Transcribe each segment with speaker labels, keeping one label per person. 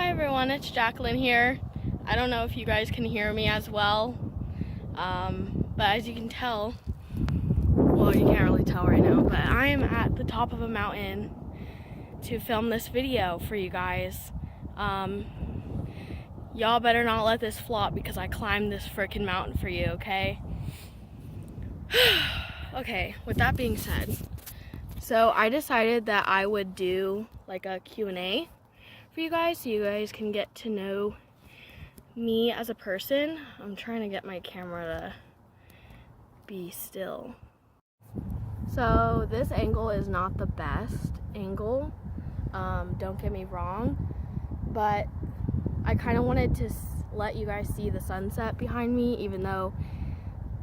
Speaker 1: Hi everyone, it's Jacqueline here. I don't know if you guys can hear me as well, but as you can tell, well, you can't really tell right now, but I am at the top of a mountain to film this video for you guys. Y'all better not let this flop because I climbed this freaking mountain for you, okay? Okay, with that being said, so I decided that I would do like a Q&A for you guys so you guys can get to know me as a person. I'm trying to get my camera to be still. So this angle is not the best angle, don't get me wrong, but I kind of wanted to let you guys see the sunset behind me, even though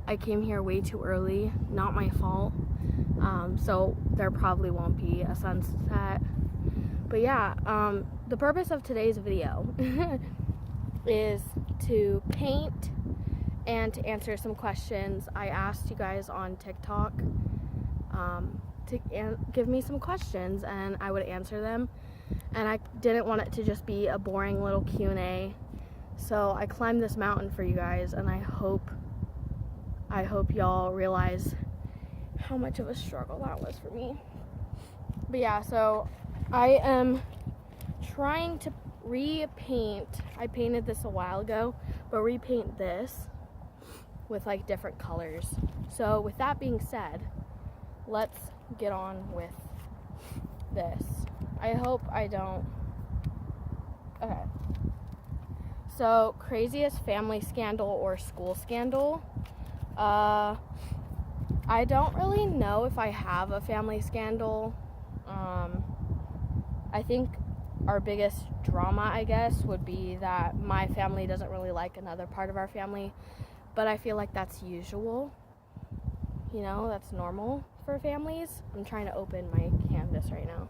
Speaker 1: I came here way too early. Not my fault. So there probably won't be a sunset. But yeah, the purpose of today's video is to paint and to answer some questions. I asked you guys on TikTok to give me some questions and I would answer them. And I didn't want it to just be a boring little Q&A. So I climbed this mountain for you guys, and I hope y'all realize how much of a struggle that was for me. But yeah, so I am trying to repaint. I painted this a while ago, but repaint this with like different colors. So with that being said, let's get on with this. I hope I don't. Okay. So, craziest family scandal or school scandal. I don't really know if I have a family scandal. I think our biggest drama, I guess, would be that my family doesn't really like another part of our family, but I feel like that's usual. You know, that's normal for families. I'm trying to open my canvas right now.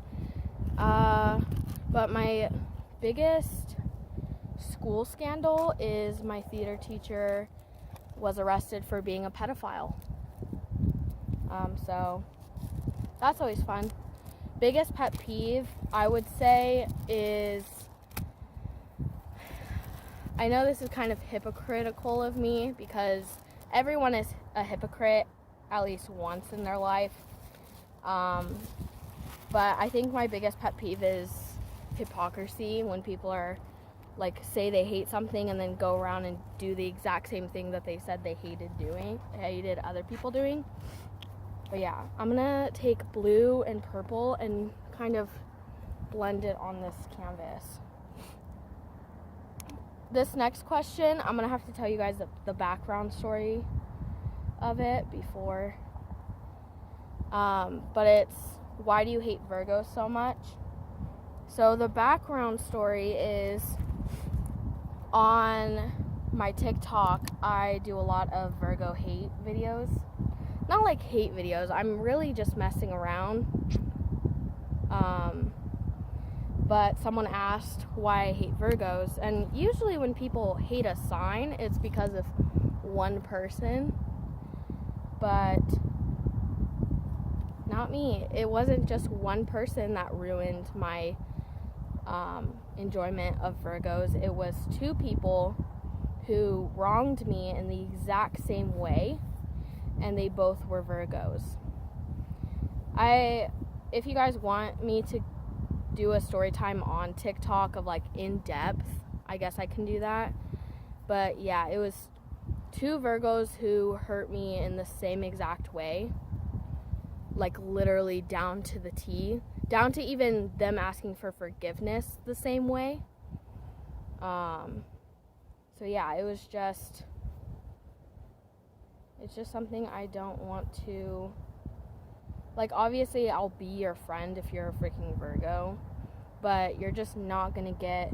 Speaker 1: But my biggest school scandal is my theater teacher was arrested for being a pedophile. So that's always fun. Biggest pet peeve, I would say, is, I know this is kind of hypocritical of me because everyone is a hypocrite at least once in their life. But I think my biggest pet peeve is hypocrisy, when people are like say they hate something and then go around and do the exact same thing that they said they hated other people doing. But yeah, I'm gonna take blue and purple and kind of blend it on this canvas. This next question, I'm gonna have to tell you guys the background story of it before. But it's, why do you hate Virgos so much? So the background story is, on my TikTok, I do a lot of Virgo hate videos. Not like hate videos, I'm really just messing around. But someone asked why I hate Virgos, and usually when people hate a sign, it's because of one person. But not me. It wasn't just one person that ruined my enjoyment of Virgos. It was two people who wronged me in the exact same way, and they both were Virgos. If you guys want me to do a story time on TikTok of like in depth, I guess I can do that. But yeah, it was two Virgos who hurt me in the same exact way. Like literally down to the T, down to even them asking for forgiveness the same way. So yeah, it's just something I don't want to, like, obviously I'll be your friend if you're a freaking Virgo, but you're just not gonna get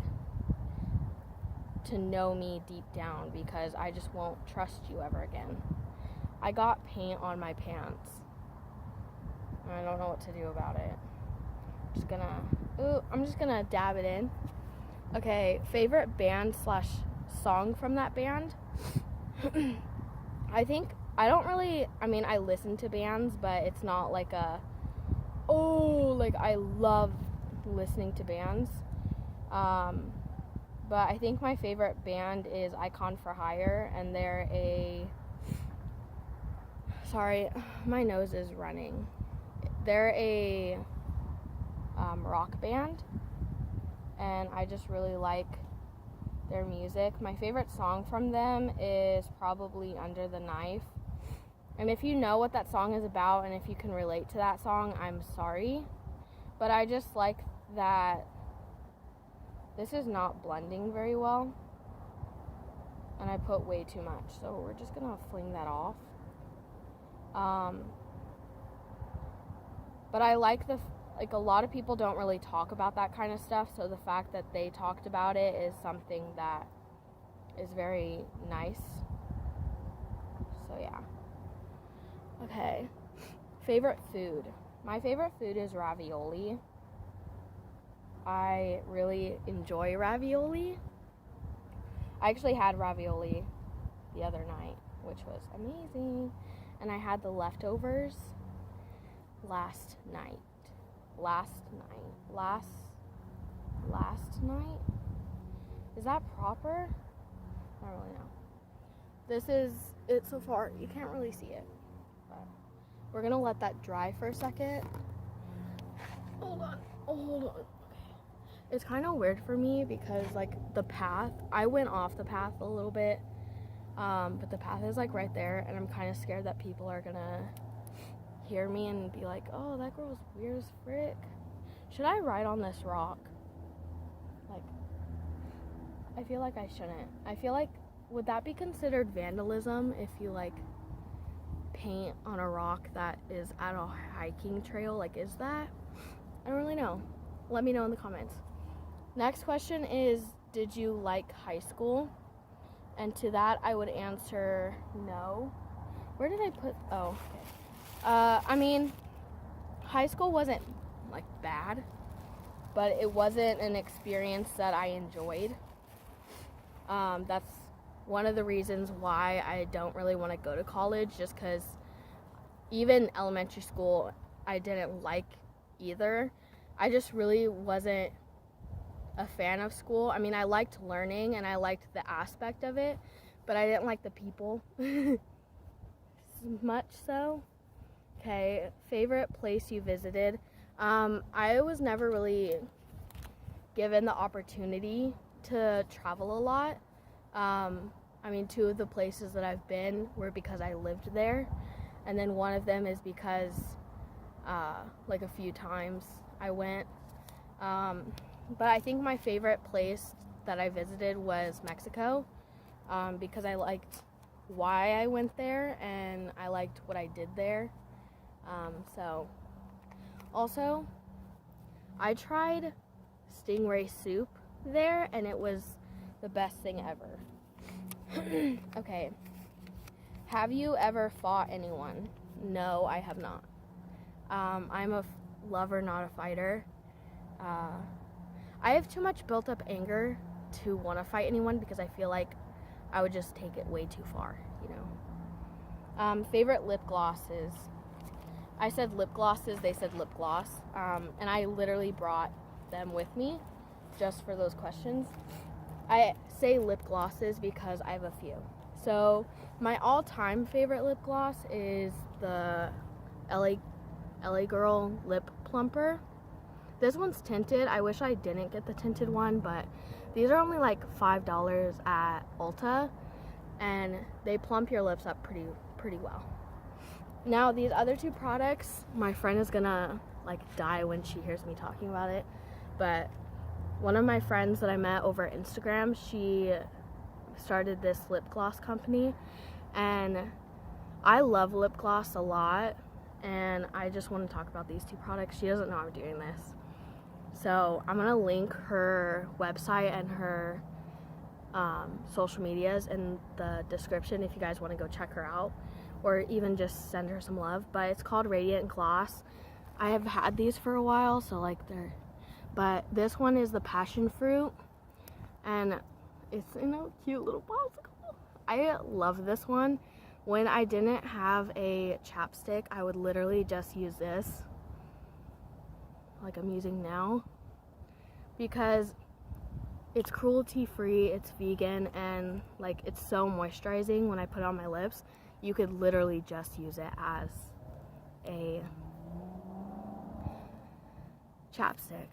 Speaker 1: to know me deep down because I just won't trust you ever again. I got paint on my pants. I don't know what to do about it. I'm just gonna dab it in. Okay, favorite band / song from that band? I listen to bands, but it's not like I love listening to bands. but I think my favorite band is Icon for Hire, and they're a, sorry, my nose is running. They're a rock band, and I just really like their music. My favorite song from them is probably Under the Knife. And if you know what that song is about and if you can relate to that song, I'm sorry. But I just like that this is not blending very well. And I put way too much. So we're just going to fling that off. But I like a lot of people don't really talk about that kind of stuff. So the fact that they talked about it is something that is very nice. So yeah. Okay, favorite food. My favorite food is ravioli. I really enjoy ravioli. I actually had ravioli the other night, which was amazing. And I had the leftovers last night. Is that proper? I don't really know. This is it so far. You can't really see it. We're gonna let that dry for a second. Hold on. Okay. It's kind of weird for me because like the path, I went off the path a little bit, but the path is like right there, and I'm kind of scared that people are gonna hear me and be like, oh, that girl's weird as frick. Should I ride on this rock? Like, I feel like I shouldn't. I feel like, would that be considered vandalism if you like paint on a rock that is at a hiking trail? Like, is that? I don't really know. Let me know in the comments. Next question is, did you like high school? And to that I would answer no. Where did I put, oh, okay. I mean, high school wasn't like bad, but it wasn't an experience that I enjoyed. That's one of the reasons why I don't really want to go to college, just because even elementary school I didn't like either. I just really wasn't a fan of school. I mean, I liked learning and I liked the aspect of it, but I didn't like the people much so. Okay, favorite place you visited? I was never really given the opportunity to travel a lot. I mean, two of the places that I've been were because I lived there, and then one of them is because like a few times I went. But I think my favorite place that I visited was Mexico, because I liked why I went there and I liked what I did there. So also I tried stingray soup there and it was the best thing ever. Okay, have you ever fought anyone? No, I have not. I'm a lover, not a fighter. I have too much built up anger to want to fight anyone because I feel like I would just take it way too far, you know. Favorite lip glosses. I said lip glosses, they said lip gloss. And I literally brought them with me just for those questions. I say lip glosses because I have a few. So my all-time favorite lip gloss is the LA Girl Lip Plumper. This one's tinted. I wish I didn't get the tinted one, but these are only like $5 at Ulta, and they plump your lips up pretty well. Now these other two products, my friend is gonna like die when she hears me talking about it, but one of my friends that I met over Instagram, she started this lip gloss company, and I love lip gloss a lot, and I just want to talk about these two products. She doesn't know I'm doing this. So I'm gonna link her website and her social medias in the description if you guys want to go check her out, or even just send her some love. But it's called RadiantGloss. I have had these for a while, so like but this one is the passion fruit, and it's in a cute little popsicle. I love this one. When I didn't have a chapstick, I would literally just use this, like I'm using now, because it's cruelty free, it's vegan, and like it's so moisturizing when I put it on my lips. You could literally just use it as a chapstick.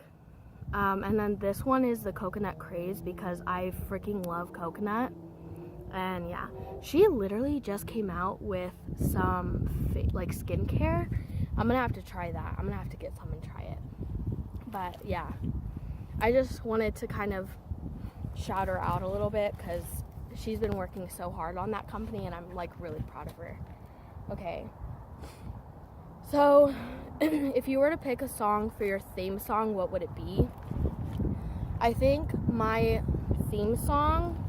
Speaker 1: And then this one is the Coconut Craze because I freaking love coconut. And yeah, she literally just came out with some like skincare. I'm gonna have to try that. I'm gonna have to get some and try it. But yeah, I just wanted to kind of shout her out a little bit because she's been working so hard on that company, and I'm like really proud of her. Okay, so if you were to pick a song for your theme song, what would it be? I think my theme song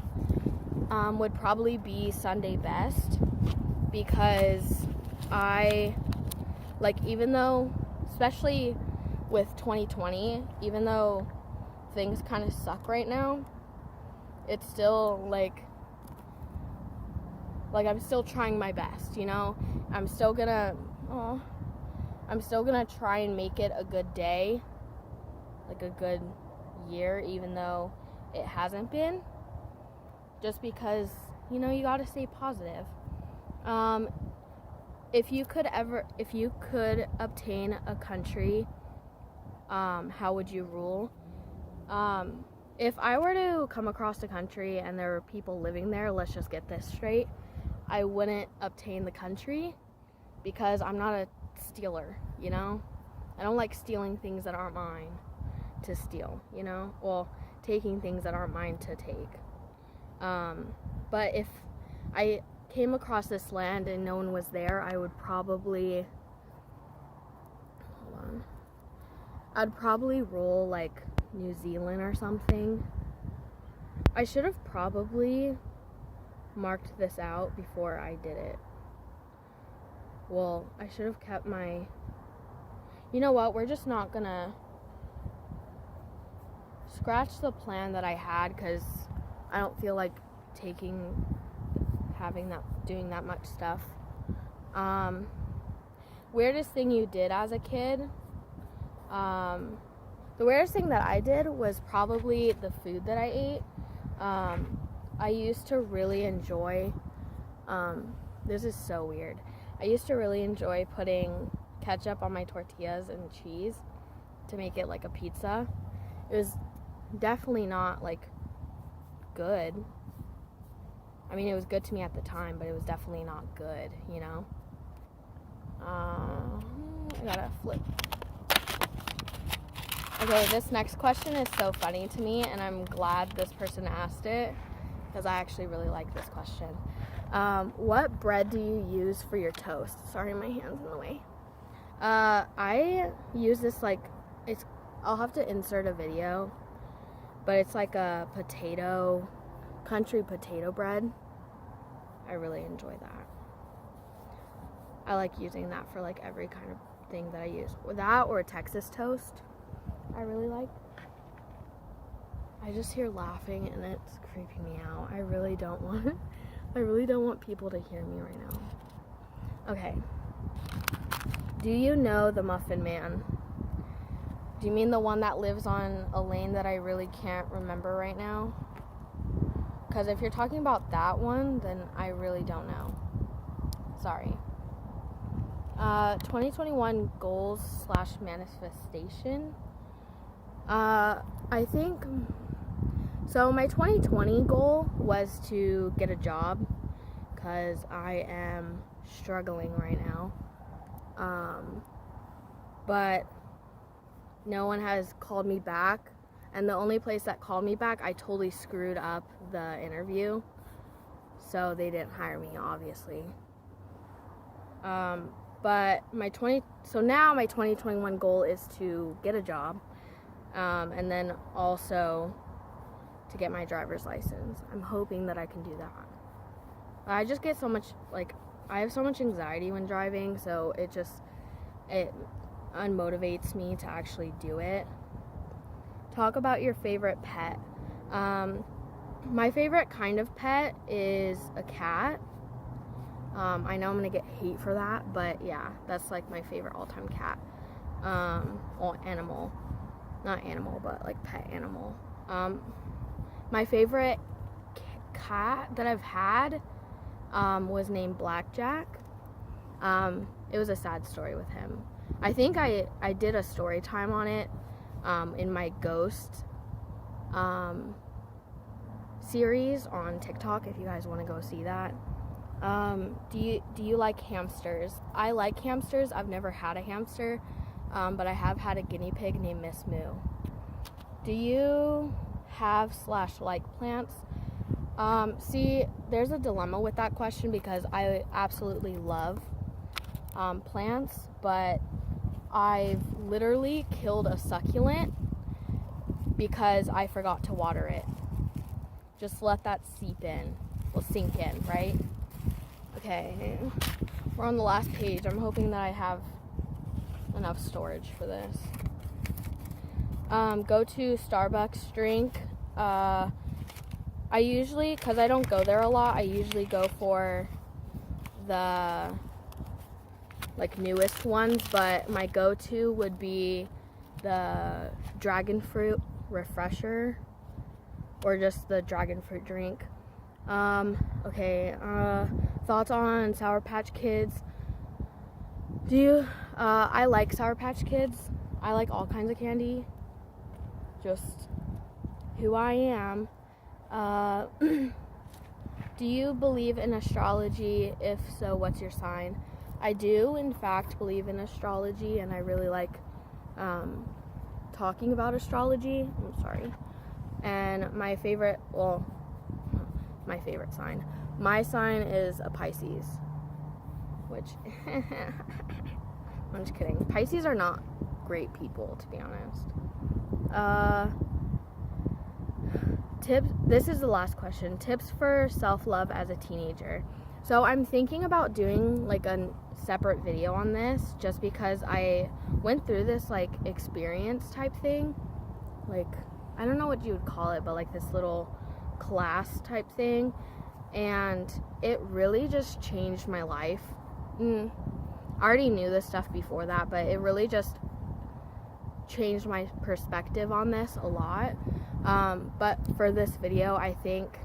Speaker 1: would probably be Sunday Best, because I like, even though, especially with 2020, even though things kind of suck right now, it's still like I'm still trying my best, you know? I'm still gonna try and make it a good day, like a good year, even though it hasn't been, just because, you know, you gotta stay positive. If you could obtain a country, how would you rule? If I were to come across a country and there were people living there, let's just get this straight, I wouldn't obtain the country because I'm not a stealer, you know? I don't like stealing things that aren't mine to steal, you know? Well, taking things that aren't mine to take. But if I came across this land and no one was there, I would probably, I'd probably roll like New Zealand or something. I should have probably marked this out before I did it. Well, I should have kept my, you know what, we're just not gonna scratch the plan that I had, because I don't feel like doing that much stuff. Weirdest thing you did as a kid? The weirdest thing that I did was probably the food that I ate. I used to really enjoy, this is so weird, I used to really enjoy putting ketchup on my tortillas and cheese to make it like a pizza. It was definitely not like good. I mean, it was good to me at the time, but it was definitely not good, you know? I gotta flip. Okay, this next question is so funny to me, and I'm glad this person asked it, because I actually really like this question. What bread do you use for your toast? Sorry, my hand's in the way. I use this, like, I'll have to insert a video, but it's like a country potato bread. I really enjoy that. I like using that for like every kind of thing that I use. That or Texas toast, I really like. I just hear laughing and it's creeping me out. I really don't want people to hear me right now. Okay. Do you know the Muffin Man? Do you mean the one that lives on a lane that I really can't remember right now? Because if you're talking about that one, then I really don't know. Sorry. 2021 goals / manifestation. I think, so my 2020 goal was to get a job, because I am struggling right now. But no one has called me back, and the only place that called me back, I totally screwed up the interview, so they didn't hire me, obviously. But now my 2021 goal is to get a job, and then also to get my driver's license. I'm hoping that I can do that. I just get so much, like, I have so much anxiety when driving, so it unmotivates me to actually do it. Talk about your favorite pet. My favorite kind of pet is a cat. I know I'm gonna get hate for that, but yeah, that's like my favorite all-time cat. Well, animal, not animal, but like pet animal. My favorite cat that I've had was named Blackjack. It was a sad story with him. I think I did a story time on it in my ghost series on TikTok, if you guys want to go see that. Do you like hamsters? I like hamsters. I've never had a hamster, but I have had a guinea pig named Miss Moo. Do you have / like plants? See, there's a dilemma with that question because I absolutely love plants, but I've literally killed a succulent because I forgot to water it. Just let that sink in, right? Okay, we're on the last page. I'm hoping that I have enough storage for this. Go to Starbucks drink. I usually, because I don't go there a lot, I usually go for the newest ones, but my go-to would be the dragon fruit refresher or just the dragon fruit drink. Okay, thoughts on Sour Patch Kids. I like Sour Patch Kids. I like all kinds of candy. Just who I am. Do you believe in astrology? If so, what's your sign? I do, in fact, believe in astrology, and I really like talking about astrology. I'm sorry. And my favorite sign. My sign is a Pisces, which I'm just kidding. Pisces are not great people, to be honest. Tips. This is the last question. Tips for self-love as a teenager. So I'm thinking about doing like a separate video on this, just because I went through this like experience type thing. Like, I don't know what you would call it, but like this little class type thing, and it really just changed my life. I already knew this stuff before that, but it really just changed my perspective on this a lot. But for this video, I think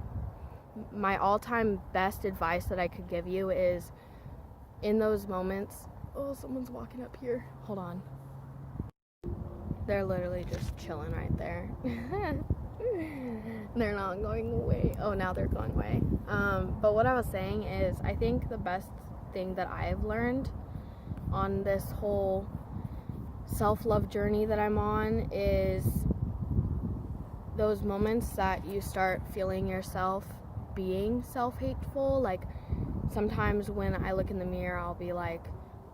Speaker 1: my all-time best advice that I could give you is, in those moments... Oh, someone's walking up here. Hold on. They're literally just chilling right there. They're not going away. Oh, now they're going away. But what I was saying is, I think the best thing that I've learned on this whole self-love journey that I'm on is those moments that you start feeling yourself being self-hateful. Like, sometimes when I look in the mirror, I'll be like,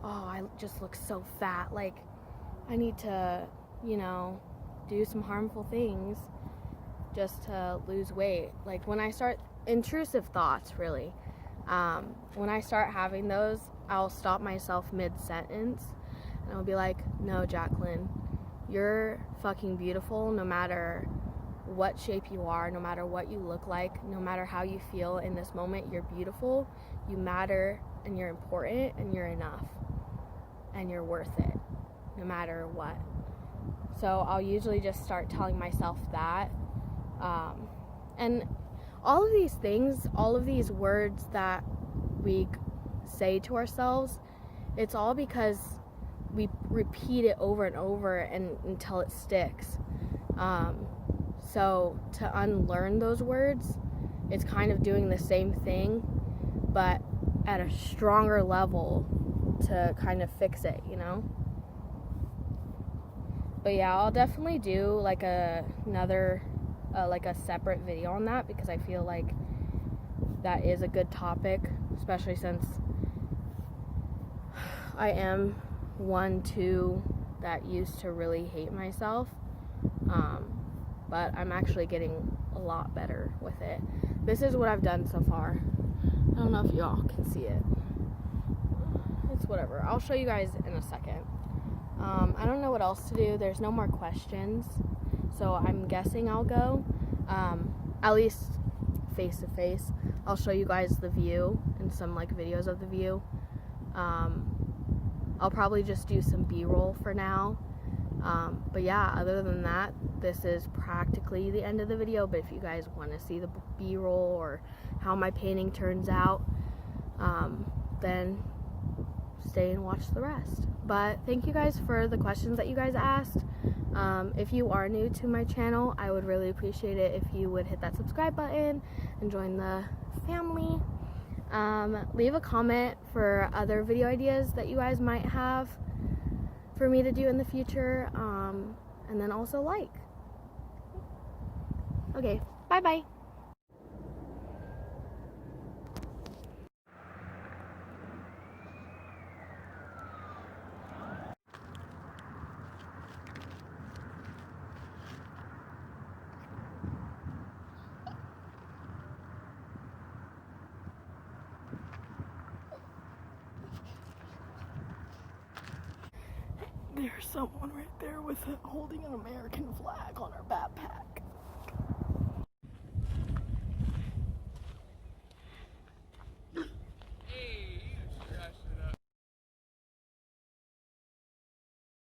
Speaker 1: oh, I just look so fat. Like, I need to, do some harmful things just to lose weight. Like, when I start, intrusive thoughts, really. When I start having those, I'll stop myself mid-sentence, and I'll be like, no, Jacqueline, you're fucking beautiful no matter what shape you are, no matter what you look like, no matter how you feel in this moment. You're beautiful, you matter, and you're important, and you're enough, and you're worth it, no matter what. So I'll usually just start telling myself that. And all of these things, all of these words that we say to ourselves, it's all because we repeat it over and over until it sticks. So to unlearn those words, it's kind of doing the same thing, but at a stronger level to kind of fix it, But yeah, I'll definitely do like another separate video on that, because I feel like that is a good topic, especially since I am one too that used to really hate myself. But I'm actually getting a lot better with it. This is what I've done so far. I don't know if y'all can see it. It's whatever. I'll show you guys in a second. I don't know what else to do. There's no more questions, so I'm guessing I'll go. At least face to face. I'll show you guys the view and some videos of the view. I'll probably just do some B-roll for now, But yeah, other than that, this is practically the end of the video. But if you guys want to see the b-roll or how my painting turns out, then stay and watch the rest. But thank you guys for the questions that you guys asked. If you are new to my channel, I would really appreciate it if you would hit that subscribe button and join the family. Leave a comment for other video ideas that you guys might have for me to do in the future, and then also like. Okay, bye bye. There's someone right there with holding an American flag on her backpack.